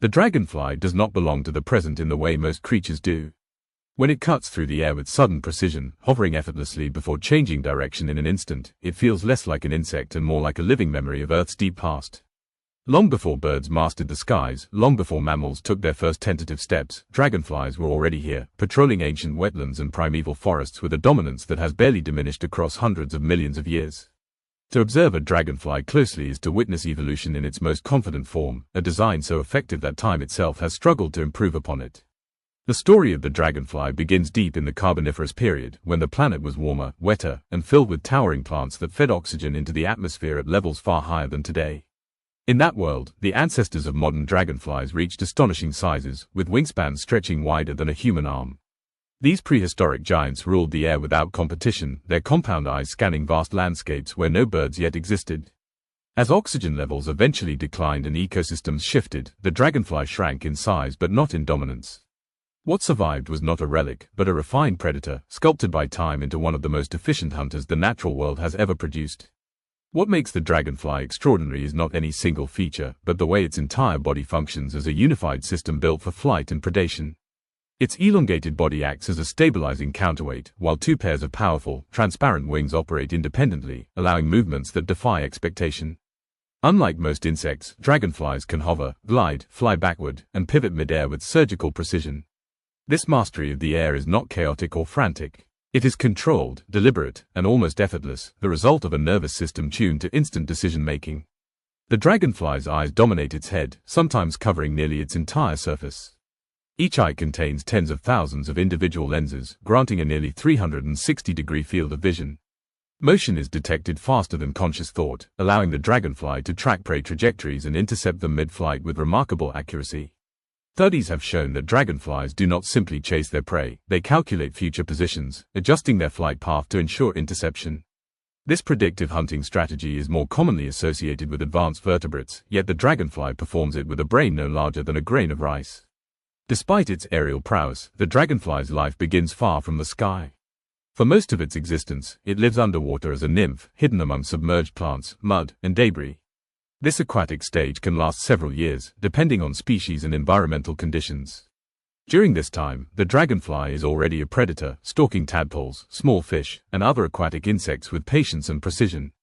The dragonfly does not belong to the present in the way most creatures do. When it cuts through the air with sudden precision, hovering effortlessly before changing direction in an instant, it feels less like an insect and more like a living memory of Earth's deep past. Long before birds mastered the skies, long before mammals took their first tentative steps, dragonflies were already here, patrolling ancient wetlands and primeval forests with a dominance that has barely diminished across hundreds of millions of years. To observe a dragonfly closely is to witness evolution in its most confident form, a design so effective that time itself has struggled to improve upon it. The story of the dragonfly begins deep in the Carboniferous period, when the planet was warmer, wetter, and filled with towering plants that fed oxygen into the atmosphere at levels far higher than today. In that world, the ancestors of modern dragonflies reached astonishing sizes, with wingspans stretching wider than a human arm. These prehistoric giants ruled the air without competition, their compound eyes scanning vast landscapes where no birds yet existed. As oxygen levels eventually declined and ecosystems shifted, the dragonfly shrank in size but not in dominance. What survived was not a relic, but a refined predator, sculpted by time into one of the most efficient hunters the natural world has ever produced. What makes the dragonfly extraordinary is not any single feature, but the way its entire body functions as a unified system built for flight and predation. Its elongated body acts as a stabilizing counterweight, while two pairs of powerful, transparent wings operate independently, allowing movements that defy expectation. Unlike most insects, dragonflies can hover, glide, fly backward, and pivot mid-air with surgical precision. This mastery of the air is not chaotic or frantic. It is controlled, deliberate, and almost effortless, the result of a nervous system tuned to instant decision-making. The dragonfly's eyes dominate its head, sometimes covering nearly its entire surface. Each eye contains tens of thousands of individual lenses, granting a nearly 360-degree field of vision. Motion is detected faster than conscious thought, allowing the dragonfly to track prey trajectories and intercept them mid-flight with remarkable accuracy. Studies have shown that dragonflies do not simply chase their prey, they calculate future positions, adjusting their flight path to ensure interception. This predictive hunting strategy is more commonly associated with advanced vertebrates, yet the dragonfly performs it with a brain no larger than a grain of rice. Despite its aerial prowess, the dragonfly's life begins far from the sky. For most of its existence, it lives underwater as a nymph, hidden among submerged plants, mud, and debris. This aquatic stage can last several years, depending on species and environmental conditions. During this time, the dragonfly is already a predator, stalking tadpoles, small fish, and other aquatic insects with patience and precision.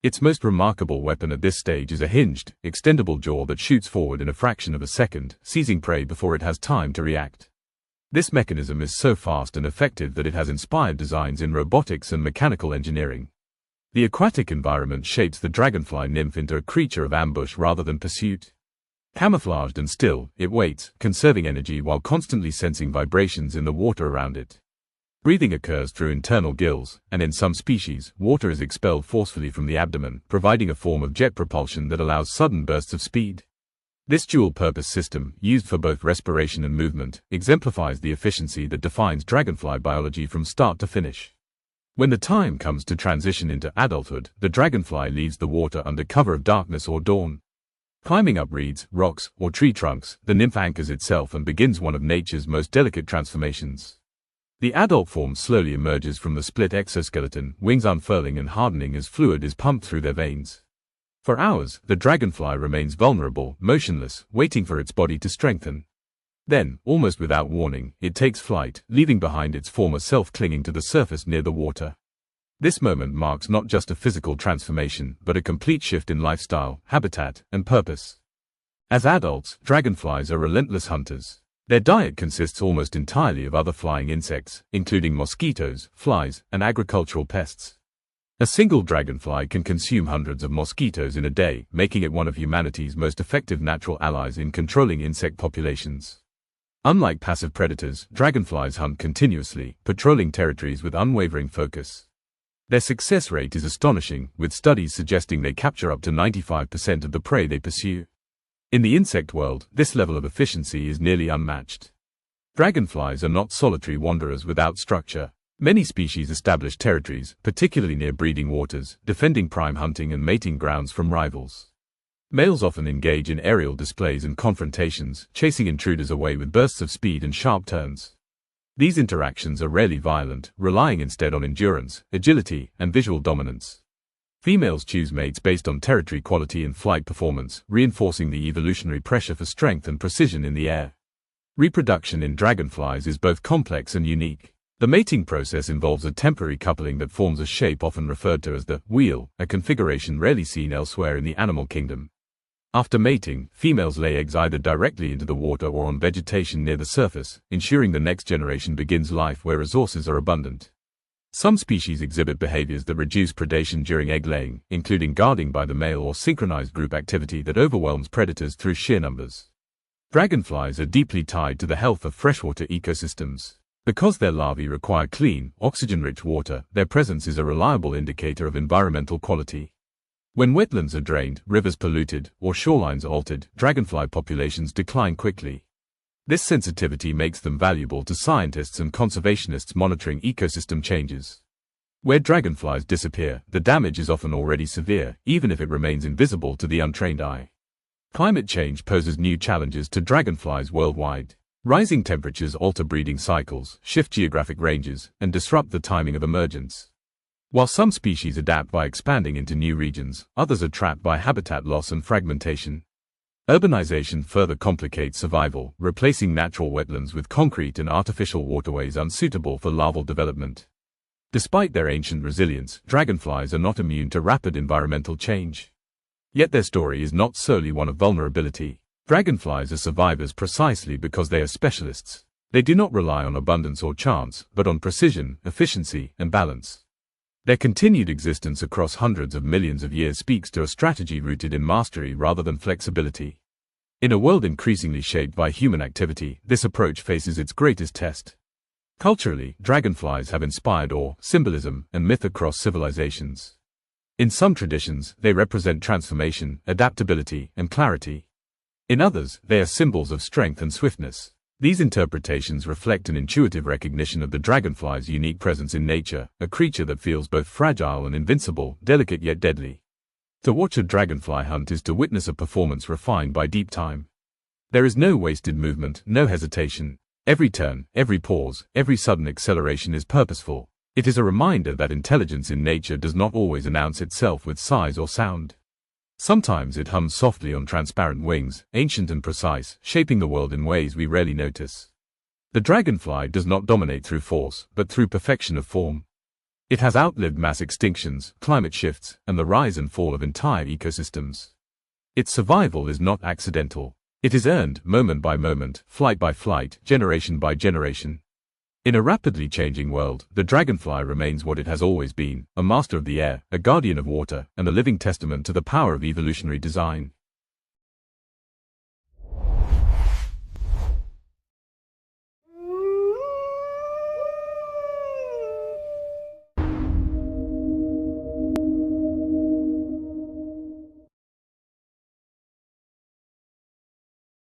Its most remarkable weapon at this stage is a hinged, extendable jaw that shoots forward in a fraction of a second, seizing prey before it has time to react. This mechanism is so fast and effective that it has inspired designs in robotics and mechanical engineering. The aquatic environment shapes the dragonfly nymph into a creature of ambush rather than pursuit. Camouflaged and still, it waits, conserving energy while constantly sensing vibrations in the water around it. Breathing occurs through internal gills, and in some species, water is expelled forcefully from the abdomen, providing a form of jet propulsion that allows sudden bursts of speed. This dual-purpose system, used for both respiration and movement, exemplifies the efficiency that defines dragonfly biology from start to finish. When the time comes to transition into adulthood, the dragonfly leaves the water under cover of darkness or dawn. Climbing up reeds, rocks, or tree trunks, the nymph anchors itself and begins one of nature's most delicate transformations. The adult form slowly emerges from the split exoskeleton, wings unfurling and hardening as fluid is pumped through their veins. For hours, the dragonfly remains vulnerable, motionless, waiting for its body to strengthen. Then, almost without warning, it takes flight, leaving behind its former self clinging to the surface near the water. This moment marks not just a physical transformation, but a complete shift in lifestyle, habitat, and purpose. As adults, dragonflies are relentless hunters. Their diet consists almost entirely of other flying insects, including mosquitoes, flies, and agricultural pests. A single dragonfly can consume hundreds of mosquitoes in a day, making it one of humanity's most effective natural allies in controlling insect populations. Unlike passive predators, dragonflies hunt continuously, patrolling territories with unwavering focus. Their success rate is astonishing, with studies suggesting they capture up to 95% of the prey they pursue. In the insect world, this level of efficiency is nearly unmatched. Dragonflies are not solitary wanderers without structure. Many species establish territories, particularly near breeding waters, defending prime hunting and mating grounds from rivals. Males often engage in aerial displays and confrontations, chasing intruders away with bursts of speed and sharp turns. These interactions are rarely violent, relying instead on endurance, agility, and visual dominance. Females choose mates based on territory quality and flight performance, reinforcing the evolutionary pressure for strength and precision in the air. Reproduction in dragonflies is both complex and unique. The mating process involves a temporary coupling that forms a shape often referred to as the wheel, a configuration rarely seen elsewhere in the animal kingdom. After mating, females lay eggs either directly into the water or on vegetation near the surface, ensuring the next generation begins life where resources are abundant. Some species exhibit behaviors that reduce predation during egg laying, including guarding by the male or synchronized group activity that overwhelms predators through sheer numbers. Dragonflies are deeply tied to the health of freshwater ecosystems. Because their larvae require clean, oxygen-rich water, their presence is a reliable indicator of environmental quality. When wetlands are drained, rivers polluted, or shorelines altered, dragonfly populations decline quickly. This sensitivity makes them valuable to scientists and conservationists monitoring ecosystem changes. Where dragonflies disappear, the damage is often already severe, even if it remains invisible to the untrained eye. Climate change poses new challenges to dragonflies worldwide. Rising temperatures alter breeding cycles, shift geographic ranges, and disrupt the timing of emergence. While some species adapt by expanding into new regions, others are trapped by habitat loss and fragmentation. Urbanization further complicates survival, replacing natural wetlands with concrete and artificial waterways unsuitable for larval development. Despite their ancient resilience, dragonflies are not immune to rapid environmental change. Yet their story is not solely one of vulnerability. Dragonflies are survivors precisely because they are specialists. They do not rely on abundance or chance, but on precision, efficiency, and balance. Their continued existence across hundreds of millions of years speaks to a strategy rooted in mastery rather than flexibility. In a world increasingly shaped by human activity, this approach faces its greatest test. Culturally, dragonflies have inspired awe, symbolism, and myth across civilizations. In some traditions, they represent transformation, adaptability, and clarity. In others, they are symbols of strength and swiftness. These interpretations reflect an intuitive recognition of the dragonfly's unique presence in nature, a creature that feels both fragile and invincible, delicate yet deadly. To watch a dragonfly hunt is to witness a performance refined by deep time. There is no wasted movement, no hesitation. Every turn, every pause, every sudden acceleration is purposeful. It is a reminder that intelligence in nature does not always announce itself with size or sound. Sometimes it hums softly on transparent wings, ancient and precise, shaping the world in ways we rarely notice. The dragonfly does not dominate through force, but through perfection of form. It has outlived mass extinctions, climate shifts, and the rise and fall of entire ecosystems. Its survival is not accidental. It is earned, moment by moment, flight by flight, generation by generation. In a rapidly changing world, the dragonfly remains what it has always been, a master of the air, a guardian of water, and a living testament to the power of evolutionary design.